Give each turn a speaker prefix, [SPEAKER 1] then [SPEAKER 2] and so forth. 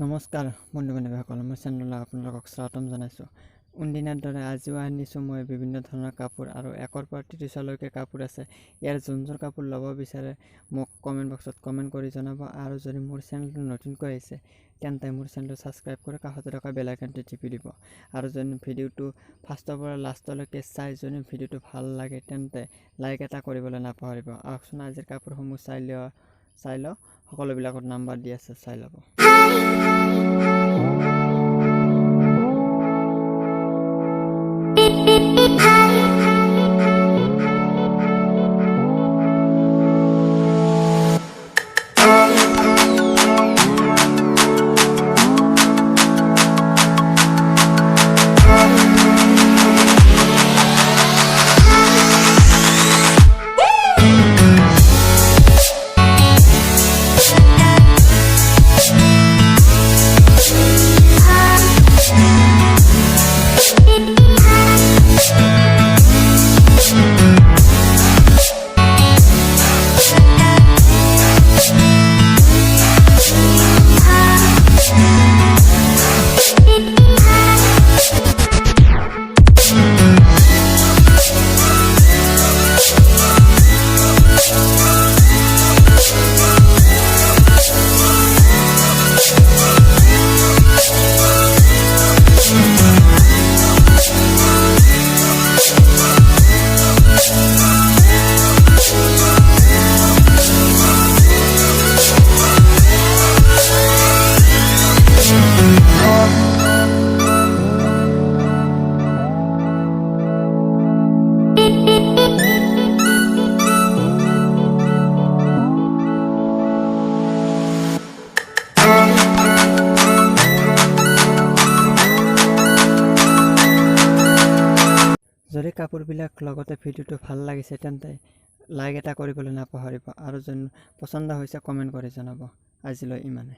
[SPEAKER 1] নমস্কাৰ বন্ধু-বান্ধৱীসকল, মই চেনেললৈ আপোনালোকক স্বাগতম জনাইছোঁ। উন্দিনাৰ দৰে আজিও আনিছোঁ মই বিভিন্ন ধৰণৰ কাপোৰ আৰু 1ৰ পৰা 30লৈকে কাপোৰ আছে। ইয়াৰ যোন কাপোৰ ল'ব বিচাৰে মোক কমেণ্ট বক্সত কমেণ্ট কৰি জনাব। আৰু যদি মোৰ চেনেলটো নতুনকৈ আহিছে তেন্তে মোৰ চেনেলটো ছাবস্ক্ৰাইব কৰি কাষতে থকা বেল আইকনটো টিপি দিব। আৰু যদি ভিডিঅ'টো ফাৰ্ষ্টৰ পৰা লাষ্টলৈকে চাই যদি ভিডিঅ'টো ভাল লাগে তেন্তে লাইক এটা কৰিবলৈ নাপাহৰিব। আহকচোন আজিৰ কাপোৰসমূহ চাই লওঁ। সকলোবিলাকত নাম্বাৰ দি আছে, চাই ল'ব। যদি কাপোৰবিলাক লগতে ভিডিঅ'টো ভাল লাগিছে তেন্তে লাইক এটা কৰিবলৈ নাপাহৰিব। আৰু যদি পচন্দ হৈছে কমেণ্ট কৰি জনাব। আজিলৈ ইমানে।